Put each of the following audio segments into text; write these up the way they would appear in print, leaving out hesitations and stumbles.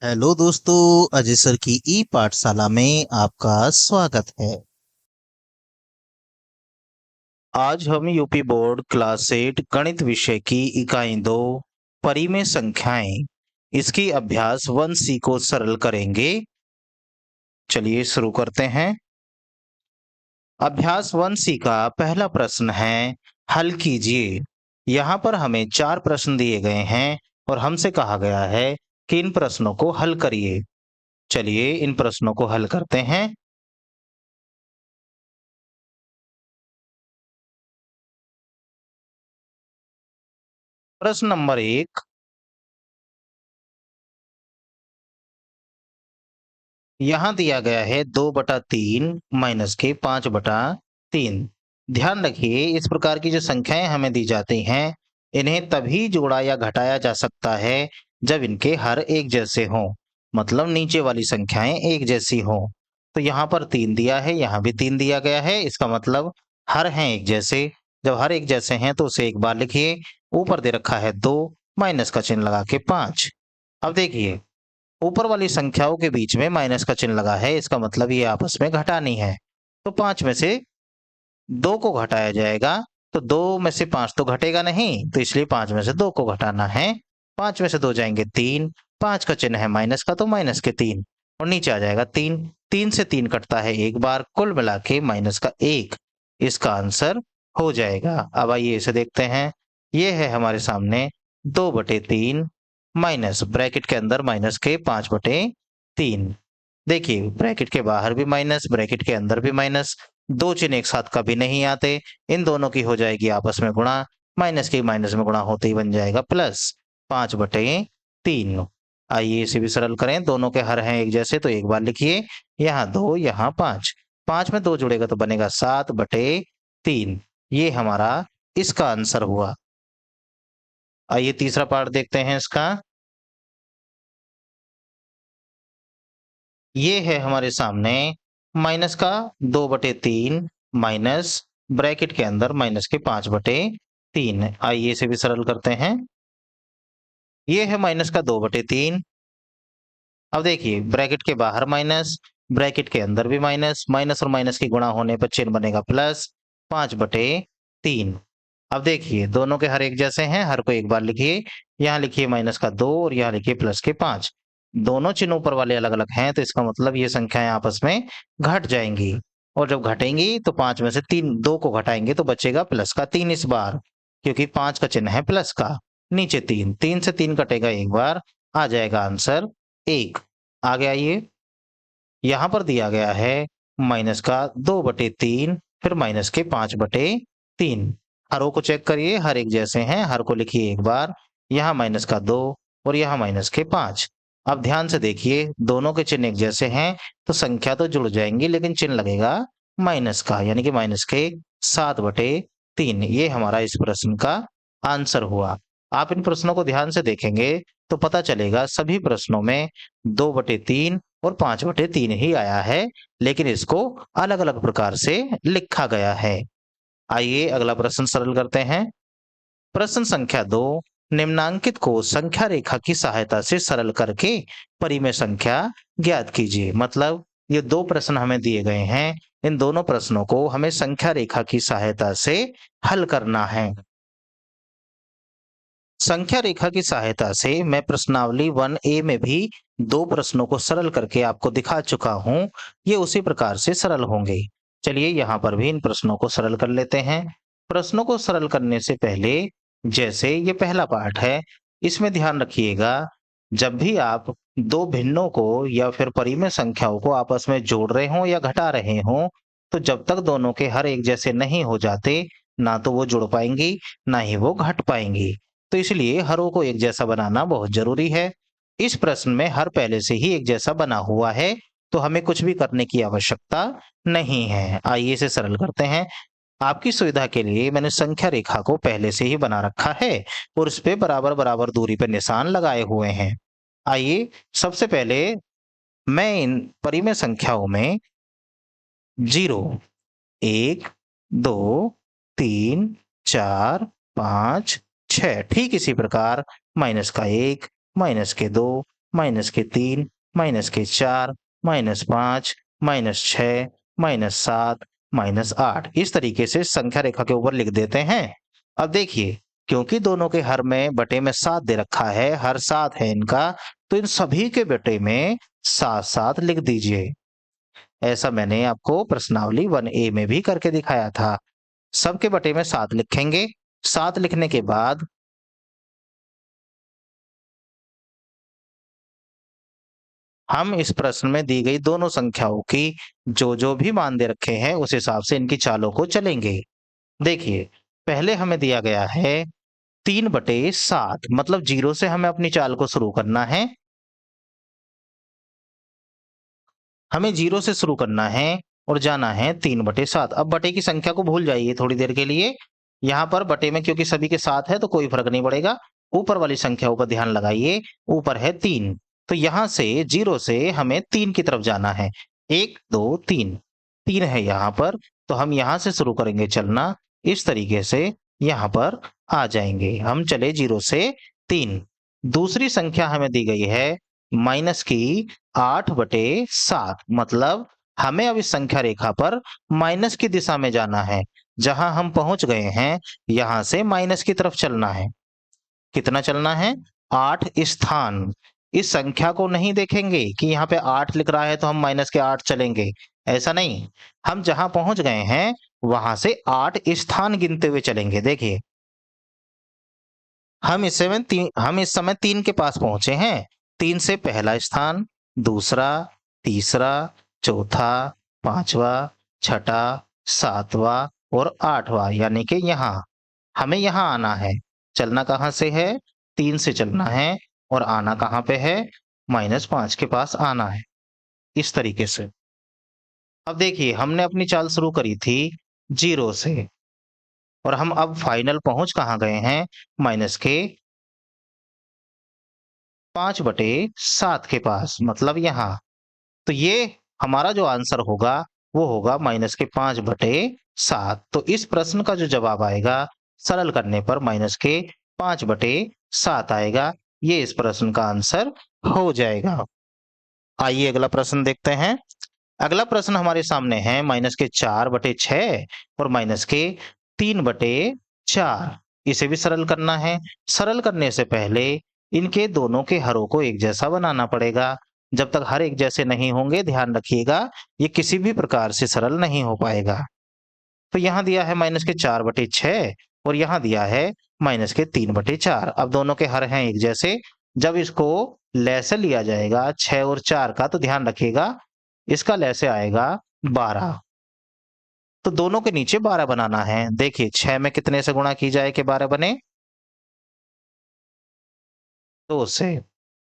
Hello दोस्तों, Ajay sir की ई पाठशाला में आपका स्वागत है। आज हम यूपी बोर्ड क्लास 8 गणित विषय की इकाई 2 परिमेय संख्याएं इसकी अभ्यास 1C को सरल करेंगे। चलिए शुरू करते हैं। अभ्यास 1C का पहला प्रश्न है, हल कीजिए। यहाँ पर हमें 4 प्रश्न दिए गए हैं और हमसे कहा गया है कि इन प्रश्नों को हल करिए। चलिए इन प्रश्नों को हल करते हैं। प्रश्न नंबर 1, यहाँ दिया गया है 2/3 माइनस के 5/3। ध्यान रखिए, इस प्रकार की जो संख्याएं हमें दी जाती हैं, इन्हें तभी जोड़ा या घटाया जा सकता है जब इनके हर एक जैसे हों, मतलब नीचे वाली संख्याएं एक जैसी हों। तो यहाँ पर 3 दिया है, यहाँ भी 3 दिया गया है, इसका मतलब हर हैं एक जैसे। जब हर एक जैसे हैं तो उसे एक बार लिखिए। ऊपर दे रखा है 2, माइनस का चिन्ह लगा के 5। अब देखिए, ऊपर वाली संख्याओं के बीच में माइनस का चिन्ह लगा है, इसका मतलब ये आपस में घटानी है। तो 5 में से 2 को घटाया जाएगा, तो 2 में से 5 तो घटेगा नहीं, तो इसलिए 5 में से 2 को घटाना है। 5 में से 2 जाएंगे 3, 5 का चिन्ह है माइनस का, तो माइनस के 3 और नीचे आ जाएगा 3। 3 से 3 कटता है एक बार, कुल मिला के माइनस का 1 इसका आंसर हो जाएगा। अब आइए इसे देखते हैं। ये है हमारे सामने 2/3 माइनस ब्रैकेट के अंदर माइनस के 5/3। देखिए, ब्रैकेट के बाहर भी माइनस, ब्रैकेट के अंदर भी माइनस, दो चिन्ह एक साथ कभी नहीं आते। इन दोनों की हो जाएगी आपस में गुणा, माइनस की माइनस में गुणा होते ही बन जाएगा प्लस 5/3। आइए इसे भी सरल करें। दोनों के हर हैं एक जैसे, तो एक बार लिखिए, यहाँ 2 यहाँ 5। 5 में 2 जुड़ेगा तो बनेगा 7/3। ये हमारा इसका आंसर हुआ। आइए तीसरा पार्ट देखते हैं इसका। ये है हमारे सामने माइनस का 2/3 माइनस ब्रैकेट के अंदर माइनस के 5/3। आइए इसे भी सरल करते हैं। ये है माइनस का 2/3। अब देखिए, ब्रैकेट के बाहर माइनस, ब्रैकेट के अंदर भी माइनस, माइनस और माइनस की गुणा होने पर चिन्ह बनेगा प्लस 5/3। अब देखिए, दोनों के हर एक जैसे हैं, हर को एक बार लिखिए। यहाँ लिखिए माइनस का 2 और यहाँ लिखिए प्लस के 5। दोनों चिन्ह ऊपर वाले अलग अलग हैं, तो इसका मतलब ये संख्याएं आपस में घट जाएंगी। और जब घटेंगी तो 5 में से 2 को घटाएंगे तो बचेगा प्लस का 3 इस बार, क्योंकि 5 का चिन्ह है प्लस का। नीचे 3, 3 से 3 कटेगा एक बार, आ जाएगा आंसर 1। आगे आइए, यहाँ पर दिया गया है माइनस का 2/3 फिर माइनस के 5/3। हरों को चेक करिए, हर एक जैसे हैं, हर को लिखिए एक बार। यहाँ माइनस का 2 और यहाँ माइनस के 5। अब ध्यान से देखिए, दोनों के चिन्ह एक जैसे हैं, तो संख्या तो जुड़ जाएंगी, लेकिन चिन्ह लगेगा माइनस का, यानी कि माइनस के 7/3। ये हमारा इस प्रश्न का आंसर हुआ। आप इन प्रश्नों को ध्यान से देखेंगे तो पता चलेगा सभी प्रश्नों में 2/3 और 5/3 ही आया है, लेकिन इसको अलग अलग प्रकार से लिखा गया है। आइए अगला प्रश्न सरल करते हैं। प्रश्न संख्या 2, निम्नांकित को संख्या रेखा की सहायता से सरल करके परिमेय संख्या ज्ञात कीजिए। मतलब ये 2 प्रश्न हमें दिए गए हैं, इन दोनों प्रश्नों को हमें संख्या रेखा की सहायता से हल करना है। संख्या रेखा की सहायता से मैं प्रश्नावली 1A में भी 2 प्रश्नों को सरल करके आपको दिखा चुका हूं। ये उसी प्रकार से सरल होंगे। चलिए यहाँ पर भी इन प्रश्नों को सरल कर लेते हैं। प्रश्नों को सरल करने से पहले, जैसे ये पहला पार्ट है, इसमें ध्यान रखिएगा, जब भी आप 2 भिन्नों को या फिर परिमेय संख्याओं को आपस में जोड़ रहे हों या घटा रहे हों, तो जब तक दोनों के हर एक जैसे नहीं हो जाते, ना तो वो जुड़ पाएंगी, ना ही वो घट पाएंगी। तो इसलिए हरों को एक जैसा बनाना बहुत जरूरी है। इस प्रश्न में हर पहले से ही एक जैसा बना हुआ है, तो हमें कुछ भी करने की आवश्यकता नहीं है। आइए इसे सरल करते हैं। आपकी सुविधा के लिए मैंने संख्या रेखा को पहले से ही बना रखा है और उस पे बराबर बराबर दूरी पर निशान लगाए हुए हैं। आइए सबसे पहले मैं इन परिमेय संख्याओं में 0, 1, 2, 3, 4, 5, 6, ठीक इसी प्रकार माइनस का 1, माइनस के 2, -3 -4 -5 -6 -7 -8 इस तरीके से संख्या रेखा के ऊपर लिख देते हैं। अब देखिए, क्योंकि दोनों के हर में बटे में 7 दे रखा है, हर 7 है इनका, तो इन सभी के बटे में 7-7 लिख दीजिए। ऐसा मैंने आपको प्रश्नावली 1A में भी करके दिखाया था। सबके बटे में 7 लिखेंगे। 7 लिखने के बाद हम इस प्रश्न में दी गई दोनों संख्याओं की जो भी मान दे रखे हैं उस हिसाब से इनकी चालों को चलेंगे। देखिए, पहले हमें दिया गया है 3/7, मतलब 0 से हमें अपनी चाल को शुरू करना है। हमें 0 से शुरू करना है और जाना है 3/7। अब बटे की संख्या को भूल जाइए थोड़ी देर के लिए। यहाँ पर बटे में क्योंकि सभी के 7 है तो कोई फर्क नहीं पड़ेगा। ऊपर वाली संख्याओं का ध्यान लगाइए, ऊपर है 3, तो यहाँ से 0 से हमें 3 की तरफ जाना है। 1 2 3 3 है यहाँ पर, तो हम यहाँ से शुरू करेंगे चलना। इस तरीके से यहाँ पर आ जाएंगे। हम चले 0 से 3। दूसरी संख्या हमें दी गई है माइनस की 8/7, मतलब हमें अब इस संख्या रेखा पर माइनस की दिशा में जाना है। जहां हम पहुंच गए हैं, यहां से माइनस की तरफ चलना है। कितना चलना है? 8 स्थान। इस संख्या को नहीं देखेंगे कि यहाँ पे 8 लिख रहा है तो हम माइनस के 8 चलेंगे, ऐसा नहीं। हम जहां पहुंच गए हैं वहां से 8 स्थान गिनते हुए चलेंगे। देखिए, हम इस समय 3 के पास पहुंचे हैं। 3 से पहला स्थान, दूसरा, तीसरा, चौथा, पांचवा, छठा, सातवां और 8वां, यानी कि यहाँ हमें यहाँ आना है। चलना कहाँ से है? 3 से चलना है और आना कहाँ पे है? -5 के पास आना है, इस तरीके से। अब देखिए, हमने अपनी चाल शुरू करी थी 0 से और हम अब फाइनल पहुंच कहाँ गए हैं? माइनस के 5/7 के पास, मतलब यहाँ। तो ये हमारा जो आंसर होगा वो होगा -5/7। तो इस प्रश्न का जो जवाब आएगा सरल करने पर -5/7 आएगा। ये इस प्रश्न का आंसर हो जाएगा। आइए अगला प्रश्न देखते हैं। अगला प्रश्न हमारे सामने है -4/6 और -3/4। इसे भी सरल करना है। सरल करने से पहले इनके दोनों के हरों को एक जैसा बनाना पड़ेगा। जब तक हर एक जैसे नहीं होंगे, ध्यान रखिएगा, ये किसी भी प्रकार से सरल नहीं हो पाएगा। तो यहाँ दिया है -4/6 और यहाँ दिया है -3/4। अब दोनों के हर हैं एक जैसे। जब इसको लैसे लिया जाएगा 6 और 4 का, तो ध्यान रखिएगा इसका लैसे आएगा 12। तो दोनों के नीचे 12 बनाना है। देखिए, 6 में कितने से गुणा की जाए कि 12 बने? 2 से।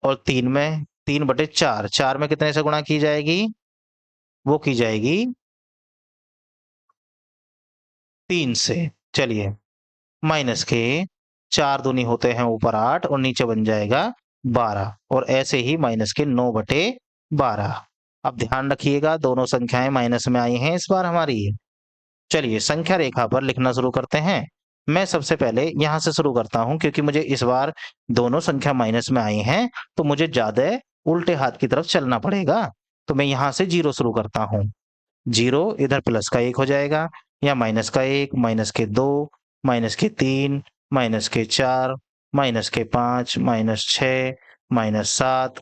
और 3 में 3/4, 4 में कितने से गुणा की जाएगी? वो की जाएगी 3 से। चलिए, माइनस के 4 दूनी होते हैं ऊपर 8 और नीचे बन जाएगा 12, और ऐसे ही माइनस के 9/12। अब ध्यान रखिएगा, दोनों संख्याएं माइनस में आई हैं इस बार हमारी। चलिए, संख्या रेखा पर लिखना शुरू करते हैं। मैं सबसे पहले यहां से शुरू करता हूं, क्योंकि मुझे इस बार दोनों संख्या माइनस में आई हैं, तो मुझे ज्यादा उल्टे हाथ की तरफ चलना पड़ेगा। तो मैं यहां से 0 शुरू करता हूं। 0 इधर प्लस का 1 हो जाएगा, या माइनस का 1, -2, -3, -4, -5, -6, -7,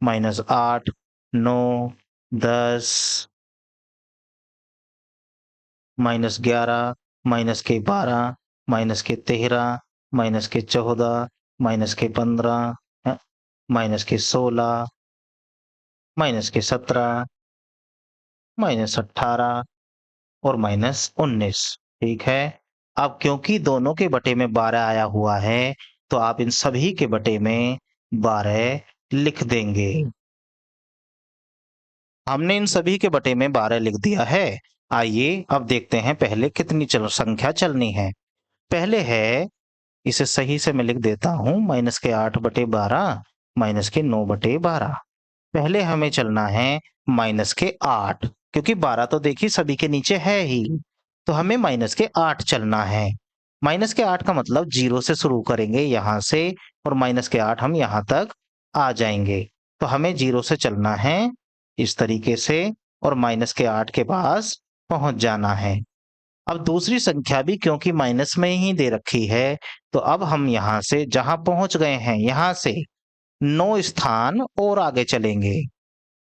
-8, 9, 10, -11, -12, -13, -14, -15, -16, -17, -18 और -19। ठीक है। अब क्योंकि दोनों के बटे में 12 आया हुआ है, तो आप इन सभी के बटे में 12 लिख देंगे। हमने इन सभी के बटे में 12 लिख दिया है। आइए अब देखते हैं पहले कितनी संख्या चलनी है। पहले है, इसे सही से मैं लिख देता हूं, -8/12, -9/12। पहले हमें चलना है -8, क्योंकि 12 तो देखिए सभी के नीचे है ही, तो हमें -8 चलना है। -8 का मतलब 0 से शुरू करेंगे यहां से, और -8 हम यहां तक आ जाएंगे। तो हमें 0 से चलना है इस तरीके से और माइनस के 8 के पास पहुंच जाना है। अब दूसरी संख्या भी क्योंकि माइनस में ही दे रखी है, तो अब हम यहां से जहां पहुंच गए हैं यहां से 9 स्थान और आगे चलेंगे।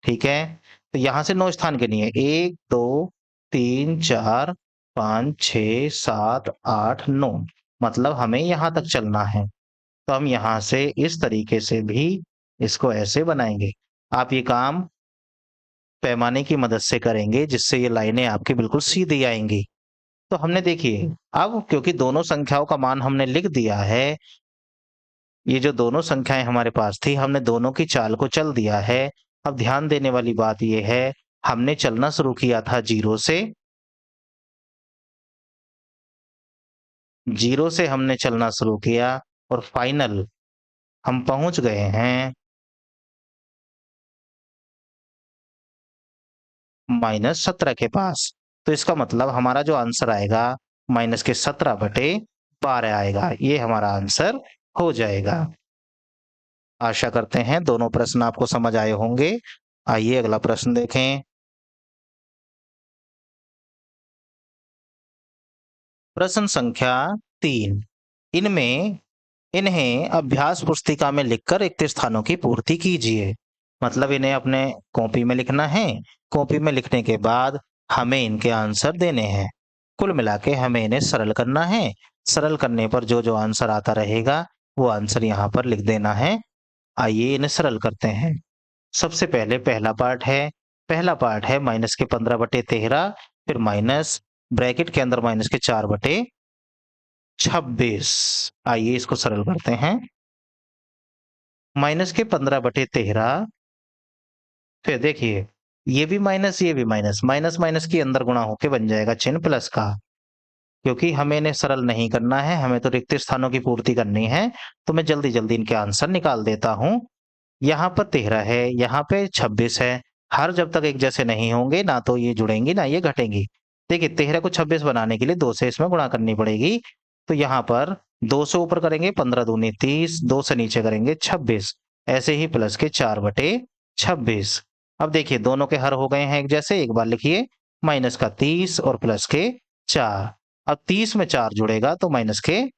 ठीक है, तो यहां से 9 स्थान गिनिए, 1 2 3 4 5 6 7 8 9, मतलब हमें यहां तक चलना है। तो हम यहां से इस तरीके से भी इसको ऐसे बनाएंगे। आप ये काम पैमाने की मदद से करेंगे जिससे ये लाइनें आपकी बिल्कुल सीधी आएंगी। तो हमने देखिए, अब क्योंकि दोनों संख्याओं का मान हमने लिख दिया है, ये जो दोनों संख्याएं हमारे पास थी हमने दोनों की चाल को चल दिया है। अब ध्यान देने वाली बात यह है, हमने चलना शुरू किया था 0 से, 0 से हमने चलना शुरू किया और फाइनल हम पहुंच गए हैं -17 के पास। तो इसका मतलब हमारा जो आंसर आएगा माइनस के 17/12 आएगा। ये हमारा आंसर हो जाएगा। आशा करते हैं दोनों प्रश्न आपको समझ आए होंगे। आइए अगला प्रश्न देखें। प्रश्न संख्या 3। इनमें इन्हें अभ्यास पुस्तिका में लिखकर रिक्त स्थानों की पूर्ति कीजिए। मतलब इन्हें अपने कॉपी में लिखना है। कॉपी में लिखने के बाद हमें इनके आंसर देने हैं। कुल मिला के हमें इन्हें सरल करना है। सरल करने पर जो जो आंसर आता रहेगा वो आंसर यहाँ पर लिख देना है। आइए इन्हें सरल करते हैं। सबसे पहले पहला पार्ट है -15/13, फिर माइनस ब्रैकेट के अंदर -4/26। आइए इसको सरल करते हैं। -15/13, फिर देखिए ये भी माइनस ये भी माइनस, माइनस माइनस के अंदर गुणा होके बन जाएगा चिन्ह प्लस का। क्योंकि हमें इन्हें सरल नहीं करना है, हमें तो रिक्त स्थानों की पूर्ति करनी है, तो मैं जल्दी जल्दी इनके आंसर निकाल देता हूं। यहाँ पर 13 है, यहाँ पे 26 है। हर जब तक एक जैसे नहीं होंगे ना तो ये जुड़ेंगी ना ये घटेंगी। देखिए 13 को 26 बनाने के लिए 2 से इसमें गुणा करनी पड़ेगी। तो यहाँ पर 2 से ऊपर करेंगे 15 दूनी 30, 2 से नीचे करेंगे 26, ऐसे ही प्लस के 4/26। अब देखिए दोनों के हर हो गए हैं एक जैसे। एक बार लिखिए, माइनस का 30 और प्लस के 4। अब 30 में 4 जुड़ेगा तो माइनस के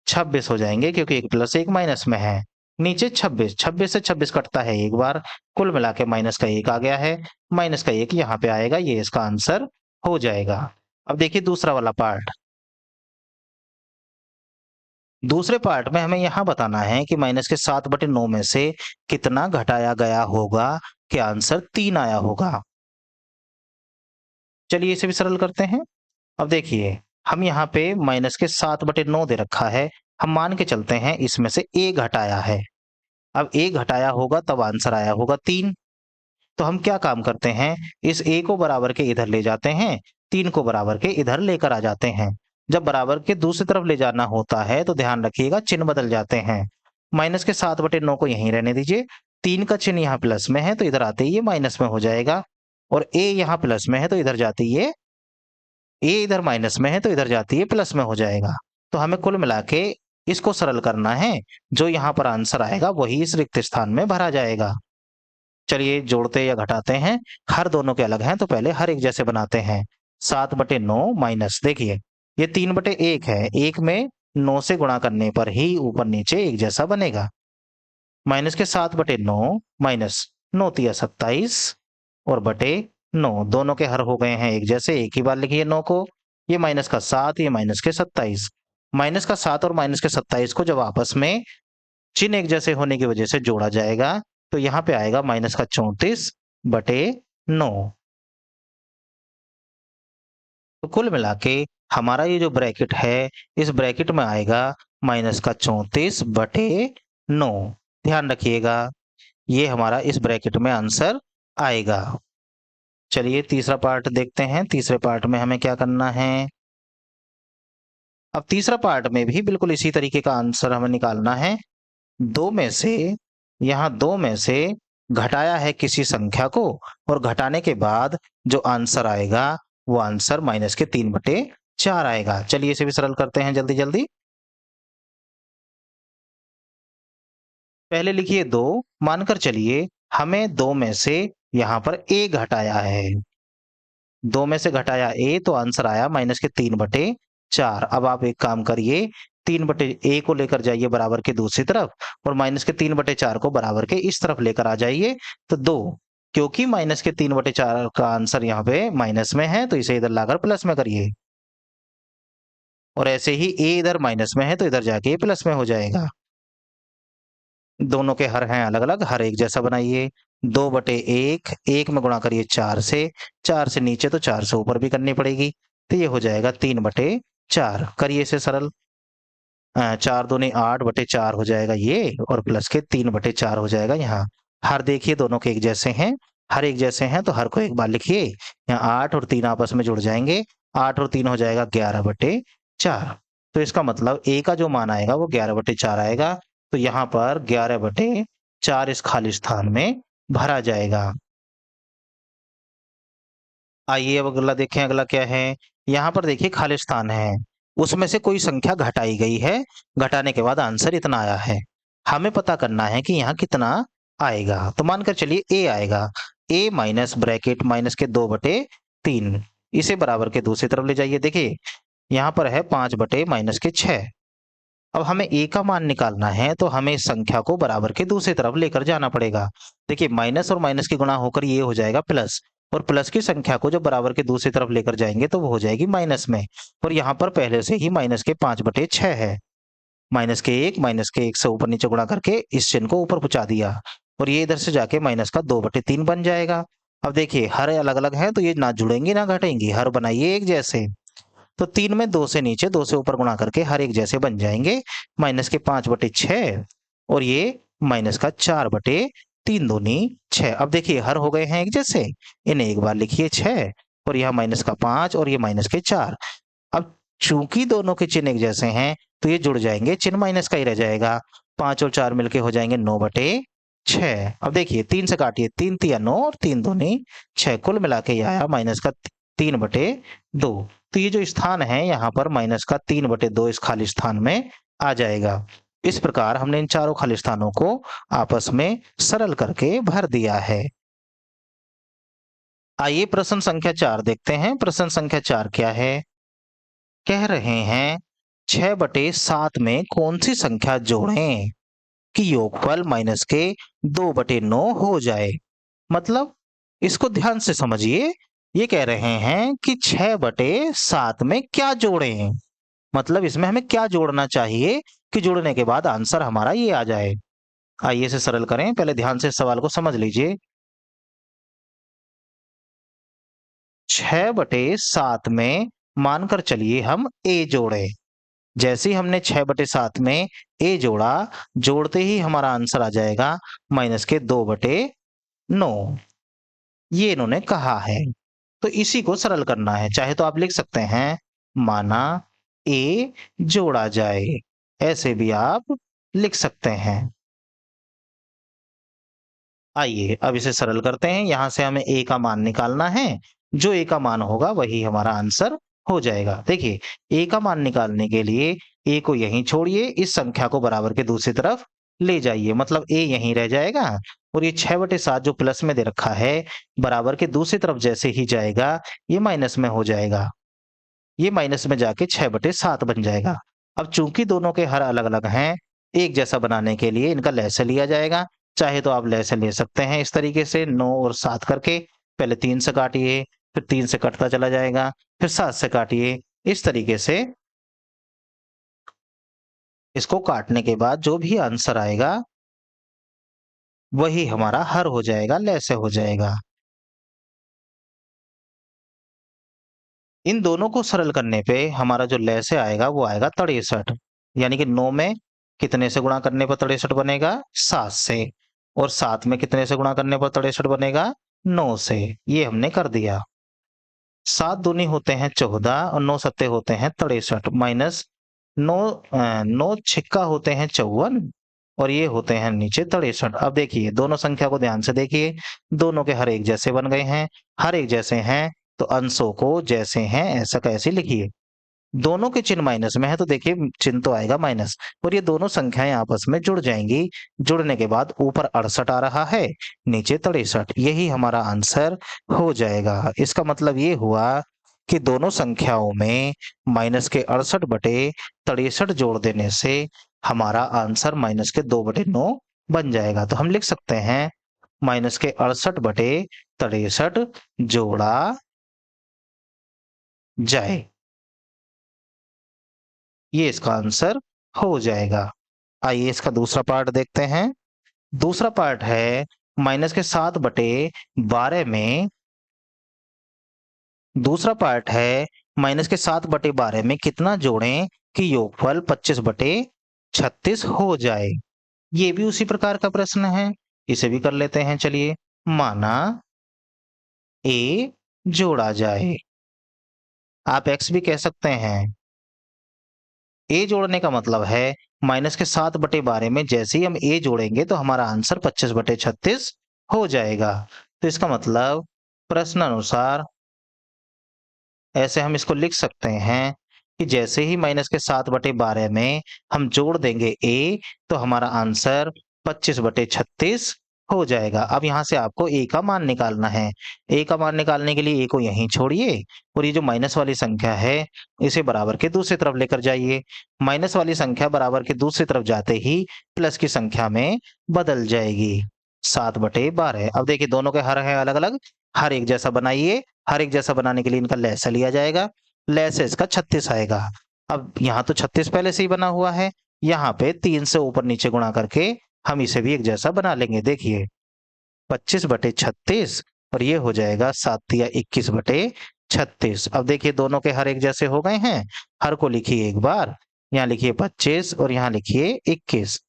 26 हो जाएंगे, क्योंकि एक प्लस एक माइनस में है। नीचे 26, 26 से 26 कटता है एक बार, कुल मिला के माइनस का 1 आ गया है। माइनस का 1 यहाँ पे आएगा, ये इसका आंसर हो जाएगा। अब देखिए दूसरा वाला पार्ट। दूसरे पार्ट में हमें यहां बताना है कि -7/9 में से कितना घटाया गया होगा कि आंसर 3 आया होगा। चलिए इसे भी सरल करते हैं। अब देखिए हम यहाँ पे -7/9 दे रखा है, हम मान के चलते हैं इसमें से a घटाया है। अब a घटाया होगा तब आंसर आया होगा 3। तो हम क्या काम करते हैं, इस a को बराबर के इधर ले जाते हैं, 3 को बराबर के इधर लेकर आ जाते हैं। जब बराबर के दूसरी तरफ ले जाना होता है तो ध्यान रखिएगा चिन्ह बदल जाते हैं। -7/9 को यहीं रहने दीजिए, 3 का चिन्ह यहाँ प्लस में है तो इधर आते ही ये माइनस में हो जाएगा, और a यहाँ प्लस में है तो इधर जाते ही ये a इधर माइनस में है तो इधर जाती है प्लस में हो जाएगा। तो हमें कुल मिला के इसको सरल करना है, जो यहाँ पर आंसर आएगा वही इस रिक्त स्थान में भरा जाएगा। चलिए जोड़ते या घटाते हैं। हर दोनों के अलग हैं तो पहले हर एक जैसे बनाते हैं। 7/9 माइनस, देखिए ये 3/1 है, 1 में 9 से गुणा करने पर ही ऊपर नीचे एक जैसा बनेगा। माइनस के 7/9 माइनस 9 तिया 27 और बटे 9, दोनों के हर हो गए हैं एक जैसे। एक ही बार लिखिए 9 को, ये माइनस का 7, ये माइनस के 27। माइनस का 7 और माइनस के 27 को जब आपस में चिन्ह एक जैसे होने की वजह से जोड़ा जाएगा तो यहाँ पे आएगा -34/9। तो कुल मिला के हमारा ये जो ब्रैकेट है इस ब्रैकेट में आएगा -34/9। ध्यान रखिएगा ये हमारा इस ब्रैकेट में आंसर आएगा। चलिए तीसरा पार्ट देखते हैं। तीसरे पार्ट में हमें क्या करना है। अब तीसरा पार्ट में भी बिल्कुल इसी तरीके का आंसर हमें निकालना है। दो में से घटाया है किसी संख्या को, और घटाने के बाद जो आंसर आएगा वो आंसर -3/4 आएगा। चलिए इसे भी सरल करते हैं जल्दी जल्दी। पहले लिखिए 2, मानकर चलिए हमें 2 में से यहाँ पर a घटाया है। 2 में से घटाया a तो आंसर आया माइनस के 3/4। अब आप एक काम करिए, 3/a को लेकर जाइए बराबर के दूसरी तरफ और माइनस के 3/4 को बराबर के इस तरफ लेकर आ जाइए। तो 2, क्योंकि माइनस के 3/4 का आंसर यहाँ पे माइनस में है तो इसे इधर लाकर प्लस में करिए, और ऐसे ही a इधर माइनस में है तो इधर जाके प्लस में हो जाएगा। दोनों के हर हैं अलग अलग, हर एक जैसा बनाइए। 2/1, 1 में गुणा करिए 4 से, 4 से नीचे तो 4 से ऊपर भी करनी पड़ेगी, तो ये हो जाएगा 3/4। करिए इसे सरल। 4 दूनी 8/4 हो जाएगा ये, और प्लस के 3/4 हो जाएगा यहाँ। हर देखिए दोनों के एक जैसे हैं, हर एक जैसे हैं तो हर को एक बार लिखिए। यहाँ 8 और 3 आपस में जुड़ जाएंगे, 8 और 3 हो जाएगा 11/4। तो इसका मतलब a का जो मान आएगा वो 11/4 आएगा। तो यहाँ पर 11/4 इस खाली स्थान में भरा जाएगा। आइए अब अगला देखें, अगला क्या है। यहाँ पर देखिए खाली स्थान है, उसमें से कोई संख्या घटाई गई है, घटाने के बाद आंसर इतना आया है। हमें पता करना है कि यहाँ कितना आएगा। तो मानकर चलिए a आएगा, a माइनस ब्रैकेट माइनस के 2/3, इसे बराबर के दूसरी तरफ ले जाइए। देखिए यहाँ पर है 5/-6। अब हमें a का मान निकालना है तो हमें इस संख्या को बराबर के दूसरी तरफ लेकर जाना पड़ेगा। देखिए माइनस और माइनस की गुणा होकर ये हो जाएगा प्लस, और प्लस की संख्या को जब बराबर के दूसरी तरफ लेकर जाएंगे तो वो हो जाएगी माइनस में। और यहाँ पर पहले से ही माइनस के 5/6 है। माइनस के 1 से ऊपर नीचे गुणा करके इस चिन्ह को ऊपर पहुंचा दिया, और ये इधर से जाके माइनस का 2/3 बन जाएगा। अब देखिए हर अलग अलग है तो ये ना जुड़ेंगी ना घटेंगी, हर बनाइए एक जैसे। तो 3 में 2 से नीचे 2 से ऊपर गुणा करके हर एक जैसे बन जाएंगे। माइनस के 5/6 और ये माइनस का 4/3 दूनी 6। अब देखिए हर हो गए हैं एक जैसे, इन्हें एक बार लिखिए 6, और यह माइनस का 5 और ये माइनस के 4। अब चूंकि दोनों के चिन्ह एक जैसे हैं तो ये जुड़ जाएंगे, चिन्ह माइनस का ही रह जाएगा। 5 और 4 मिलके हो जाएंगे 9/6। अब देखिए 3 से काटिए, 3 तिया 9 और 3 दूनी 6, कुल मिला के ये आया माइनस का 3/2। तो ये जो स्थान है यहाँ पर माइनस का 3/2 इस खाली स्थान में आ जाएगा। इस प्रकार हमने इन चारों खाली स्थानों को आपस में सरल करके भर दिया है। आइए प्रश्न संख्या 4 देखते हैं। प्रश्न संख्या 4 क्या है। कह रहे हैं 6/7 में कौन सी संख्या जोड़ें कि योगफल माइनस के 2/9 हो जाए। मतलब इसको ध्यान से समझिए, ये कह रहे हैं कि 6/7 में क्या जोड़ें, मतलब इसमें हमें क्या जोड़ना चाहिए कि जोड़ने के बाद आंसर हमारा ये आ जाए। आइए इसे सरल करें, पहले ध्यान से इस सवाल को समझ लीजिए। 6/7 में मानकर चलिए हम a जोड़े। जैसे ही हमने 6/7 में a जोड़ा, जोड़ते ही हमारा आंसर आ जाएगा माइनस के 2/9। ये इन्होंने कहा है, तो इसी को सरल करना है। चाहे तो आप लिख सकते हैं माना a जोड़ा जाए, ऐसे भी आप लिख सकते हैं। आइए अब इसे सरल करते हैं। यहां से हमें a का मान निकालना है, जो a का मान होगा वही हमारा आंसर हो जाएगा। देखिए a का मान निकालने के लिए a को यहीं छोड़िए, इस संख्या को बराबर के दूसरी तरफ ले जाइए, मतलब a यहीं रह जाएगा, और ये 6/7 जो प्लस में दे रखा है बराबर के दूसरी तरफ जैसे ही जाएगा ये माइनस में हो जाएगा, ये माइनस में जाके 6/7 बन जाएगा। अब चूंकि दोनों के हर अलग अलग हैं, एक जैसा बनाने के लिए इनका लहसे लिया जाएगा। चाहे तो आप लहसे ले सकते हैं इस तरीके से 9 और 7 करके, पहले 3 से काटिए, फिर 3 से कटता चला जाएगा, फिर 7 से काटिए। इस तरीके से इसको काटने के बाद जो भी आंसर आएगा वही हमारा हर हो जाएगा, लहसे हो जाएगा। इन दोनों को सरल करने पे हमारा जो लहसे आएगा वो आएगा 63, यानी कि 9 में कितने से गुणा करने पर 63 बनेगा, 7 से, और 7 में कितने से गुणा करने पर 63 बनेगा, 9 से। ये हमने कर दिया। 7 दूनी होते हैं 14 और 9 सत्ते होते हैं 63, माइनस 9 छिक्का होते हैं 54, और ये होते हैं नीचे 63। अब देखिए दोनों संख्या को ध्यान से देखिए, दोनों के हर एक जैसे बन गए हैं, हर एक जैसे हैं तो अंशों को जैसे हैं ऐसा कैसे लिखिए। दोनों के चिन्ह माइनस में है तो देखिए चिन्ह तो आएगा माइनस, और ये दोनों संख्याएं आपस में जुड़ जाएंगी। जुड़ने के बाद ऊपर 68 आ रहा है, नीचे 63, यही हमारा आंसर हो जाएगा। इसका मतलब ये हुआ कि दोनों संख्याओं में माइनस के 68/63 जोड़ देने से हमारा आंसर माइनस के 2/9 बन जाएगा। तो हम लिख सकते हैं माइनस के 68/63 जोड़ा जाए, ये इसका आंसर हो जाएगा। आइए इसका दूसरा पार्ट देखते हैं। दूसरा पार्ट है माइनस के 7/12 में, दूसरा पार्ट है माइनस के 7/12 में कितना जोड़ें कि योगफल 25/36 हो जाए। ये भी उसी प्रकार का प्रश्न है, इसे भी कर लेते हैं। चलिए, माना a जोड़ा जाए, आप x भी कह सकते हैं। a जोड़ने का मतलब है माइनस के 7/12 में जैसे ही हम a जोड़ेंगे तो हमारा आंसर 25/36 हो जाएगा। तो इसका मतलब प्रश्न अनुसार ऐसे हम इसको लिख सकते हैं कि जैसे ही माइनस के 7/12 में हम जोड़ देंगे a तो हमारा आंसर 25/36 हो जाएगा। अब यहाँ से आपको a का मान निकालना है। a का मान निकालने के लिए a को यहीं छोड़िए और ये जो माइनस वाली संख्या है इसे बराबर के दूसरी तरफ लेकर जाइए। माइनस वाली संख्या बराबर के दूसरी तरफ जाते ही प्लस की संख्या में बदल जाएगी। 7/12। अब देखिए दोनों के हर है अलग अलग, हर एक जैसा बनाइए। हर एक जैसा बनाने के लिए इनका लैसा लिया जाएगा, लैस से इसका 36 आएगा। अब यहाँ तो 36 पहले से ही बना हुआ है, यहाँ पे 3 से ऊपर नीचे गुणा करके हम इसे भी एक जैसा बना लेंगे। देखिए 25/36 और ये हो जाएगा 7 या 21/36। अब देखिए दोनों के हर एक जैसे हो गए हैं। हर को लिखिए एक बार, यहाँ लिखिए 25 और यहाँ लिखिए 21।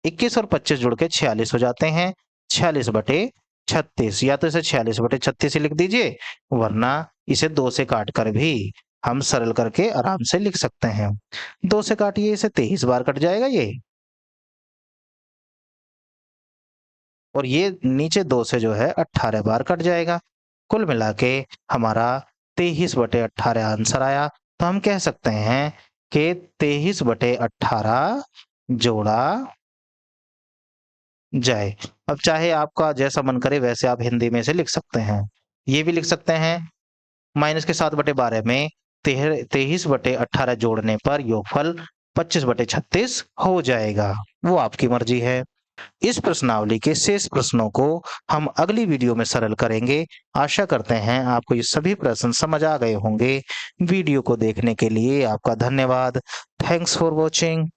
21 और 25 जुड़ के 46 हो जाते हैं। 46/36, या तो इसे 46/36 ही लिख दीजिए, वरना इसे 2 से काट कर भी हम सरल करके आराम से लिख सकते हैं। 2 से काटिए इसे, 23 बार कट जाएगा ये, और ये नीचे 2 से जो है 18 बार कट जाएगा। कुल मिला के हमारा 23/18 आंसर आया। तो हम कह सकते हैं कि 23/18 जोड़ा जाए। अब चाहे आपका जैसा मन करे वैसे आप हिंदी में इसे लिख सकते हैं। ये भी लिख सकते हैं माइनस के 7/12 में 23/18 जोड़ने पर योगफल 25/36 हो जाएगा। वो आपकी मर्जी है। इस प्रश्नावली के शेष प्रश्नों को हम अगली वीडियो में सरल करेंगे। आशा करते हैं आपको ये सभी प्रश्न समझ आ गए होंगे। वीडियो को देखने के लिए आपका धन्यवाद। Thanks for watching.